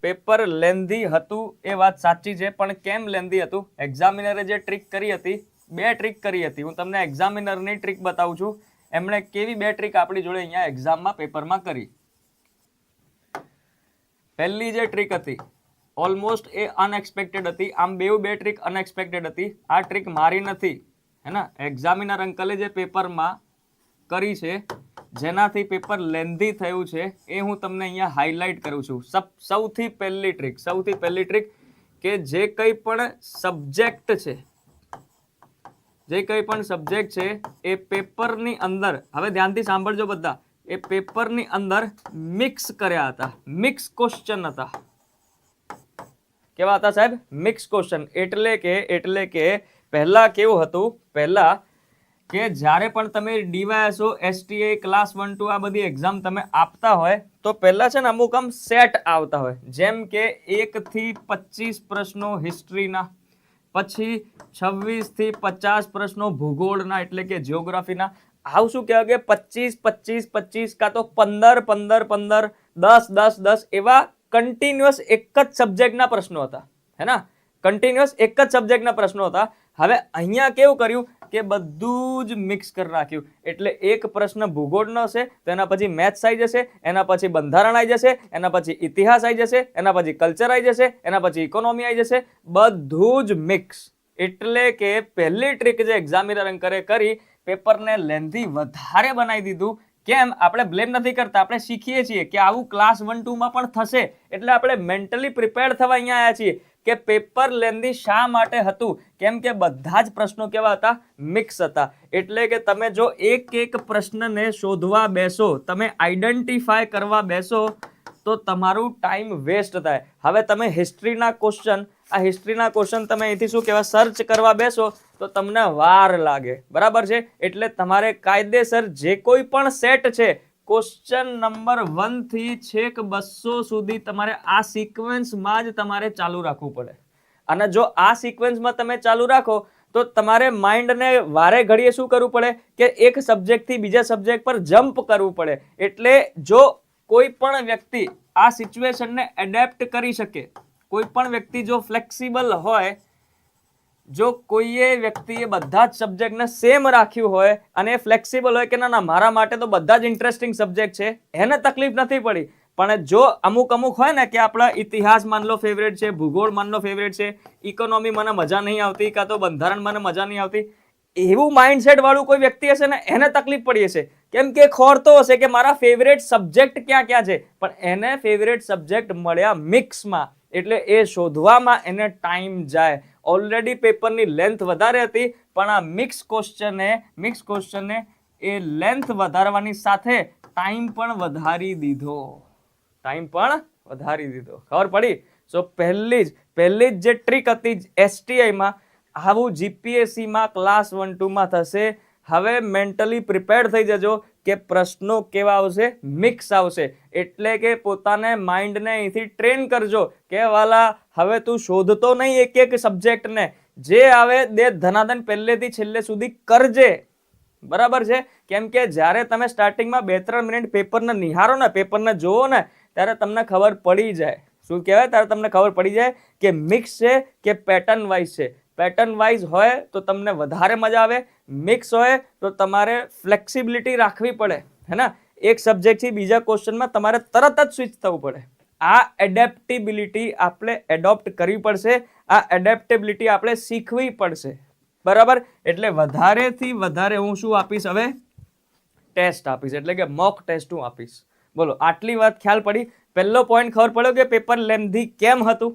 Paper lengthy હતું એ વાત સાચી છે, પણ કેમ લેન્ધી હતું? એક્ઝામિનરે જે ટ્રીક કરી હતી, બે ટ્રીક કરી હતી. હું તમને એક્ઝામિનરની ટ્રીક બતાવું છું. એમણે કેવી બે ટ્રીક આપણી જોડે અહીંયા એક્ઝામમાં પેપરમાં કરી. પહેલી જે ટ્રીક હતી ઓલમોસ્ટ એ અનએક્સપેક્ટેડ હતી. આમ બે ટ્રીક અનએક્સપેક્ટેડ હતી. આ ટ્રીક મારી નથી, હે ને, એક્ઝામિનર અંકલે જે પેપરમાં કરી છે, જેનાથી પેપર લેન્ધી થયું છે, એ હું તમને અહીંયા હાઇલાઇટ કરું છું. સૌથી પહેલી ટ્રીક કે જે કંઈ પણ સબ્જેક્ટ છે, એ પેપરની અંદર, હવે ધ્યાનથી સાંભળજો બધા, એ પેપરની અંદર મિક્સ કર્યા હતા. મિક્સ ક્વેશ્ચન હતા. કેવા હતા સાહેબ? Mix question. એટલે કે પહેલા કેવું હતું? પહેલા કે જ્યારે પણ તમે ડીવાયએસઓ, એસટીએ, ક્લાસ 1 2 આ બધી એક્ઝામ તમે આપતા હોય તો પહેલા છે ને અમુક આમ સેટ આવતા હોય, જેમ કે 1 થી 25 પ્રશ્નો હિસ્ટ્રીના, પછી 26 થી 50 પ્રશ્નો ભૂગોળના એટલે કે જીઓગ્રાફીના. આવું શું કહેવાય કે 25 કાં તો 15 10 એવા કન્ટિન્યુઅસ એક જ સબ્જેક્ટના પ્રશ્નો હતા, હે ને, કન્ટિન્યુઅસ એક જ સબ્જેક્ટના પ્રશ્નો હતા. હવે અહીંયા કેવું કર્યું કે બધું જ મિક્સ કરી નાખ્યું. એટલે એક પ્રશ્ન ભૂગોળનો હશે તો એના પછી મેથ્સ આવી જશે, એના પછી બંધારણ આવી જશે, એના પછી ઇતિહાસ આવી જશે, એના પછી કલ્ચર આવી જશે, એના પછી ઇકોનોમી આવી જશે, બધું જ મિક્સ. એટલે કે પહેલી ટ્રીક જે એક્ઝામિનર અંકરે કરી, પેપરને લેન્ધી વધારે બનાવી દીધું. કેમ? આપણે બ્લેમ નથી કરતા, આપણે શીખીએ છીએ કે આવું ક્લાસ 1 2 માં પણ થશે. એટલે આપણે મેન્ટલી પ્રિપેર્ડ થવા અહીંયા આવ્યા છીએ કે પેપર લેન્ધી શા માટે હતું? કેમ કે બધા જ પ્રશ્નો કેવા હતા? મિક્સ હતા. એટલે કે તમે જો એક પ્રશ્નને શોધવા બેસો, તમે આઈડેન્ટિફાય કરવા બેસો, તો તમારું ટાઈમ વેસ્ટ થાય. હવે તમે હિસ્ટ્રીના ક્વેશ્ચન તમે અહીંથી શું કહેવાય સર્ચ કરવા બેસો તો તમને વાર લાગે, બરાબર છે? એટલે તમારે કાયદેસર જે કોઈ પણ સેટ છે, ક્વેશ્ચન નંબર 1 થી છેક 200 સુધી તમારે આ સિક્વન્સમાં જ તમારે ચાલુ રાખવું પડે. અને જો આ સિક્વન્સમાં તમે ચાલુ રાખો તો તમારે માઇન્ડને વારે ઘડીએ શું કરવું પડે કે એક સબ્જેક્ટથી બીજા સબ્જેક્ટ પર જમ્પ કરવું પડે. એટલે જો કોઈ પણ વ્યક્તિ આ સિચ્યુએશનને એડેપ્ટ કરી શકે, કોઈ પણ વ્યક્તિ જો ફ્લેક્સિબલ હોય, જો કોઈએ વ્યક્તિએ બધા જ સબ્જેક્ટને સેમ રાખ્યું હોય અને ફ્લેક્સિબલ હોય કે ના મારા માટે તો બધા જ ઇન્ટરેસ્ટિંગ સબ્જેક્ટ છે, એને તકલીફ નથી પડી. પણ જો અમુક હોય ને કે આપણા ઇતિહાસ માન લો ફેવરેટ છે, ભૂગોળ માન લો ફેવરેટ છે, ઇકોનોમી મને મજા નહીં આવતી, કાં તો બંધારણ મને મજા નહીં આવતી, એવું માઇન્ડસેટ વાળું કોઈ વ્યક્તિ હશે ને એને તકલીફ પડી હશે. કેમ કે ખોરતો હશે કે મારા ફેવરેટ સબ્જેક્ટ ક્યાં છે, પણ એને ફેવરેટ સબ્જેક્ટ મળ્યા મિક્સમાં. એટલે એ શોધવામાં એને ટાઈમ જાય. ઓલરેડી પેપરની લેન્થ વધારે હતી, પણ આ મિક્સ ક્વેશ્ચને એ લેન્થ વધારવાની સાથે ટાઈમ પણ વધારી દીધો. ખબર પડી? સો પહેલી જ જે ટ્રીક હતી એસટીઆઈમાં, આવું જીપીએસસીમાં ક્લાસ 1 2 માં થશે. હવે મેન્ટલી પ્રિપેર્ડ થઈ જજો કે પ્રશ્નો કેવા આવશે? મિક્સ આવશે. એટલે કે પોતાને માઇન્ડને અહીંથી ટ્રેન કરજો કે વાલા હવે તું શોધતો નહીં એક સબ્જેક્ટને, જે આવે દે ધનાધન પહેલેથી છેલ્લે સુધી કરજે, બરાબર છે? કેમ કે જ્યારે તમે સ્ટાર્ટિંગમાં 2-3 મિનિટ પેપરને નિહારો ને, પેપરને જોવો ને, ત્યારે તમને ખબર પડી જાય. શું કહેવાય? ત્યારે તમને ખબર પડી જાય કે મિક્સ છે કે પેટર્ન વાઇઝ છે. પેટર્ન વાઇઝ હોય તો તમને વધારે મજા આવે, મિક્સ હોય તો તમારે ફ્લેક્સિબિલિટી રાખવી પડે, હે ને? એક સબ્જેક્ટથી બીજા ક્વેશ્ચનમાં તમારે તરત જ સ્વિચ થવું પડે. આ એડેપ્ટેબિલિટી આપણે એડોપ્ટ કરવી પડશે, આ એડેપ્ટેબિલિટી આપણે શીખવી પડશે, બરાબર? એટલે વધારેથી વધારે હું શું આપીશ? હવે ટેસ્ટ આપીશ, એટલે કે મોક ટેસ્ટ હું આપીશ. બોલો, આટલી વાત ખ્યાલ પડી? પહેલો પોઈન્ટ ખબર પડ્યો કે પેપર લેન્ધી કેમ હતું?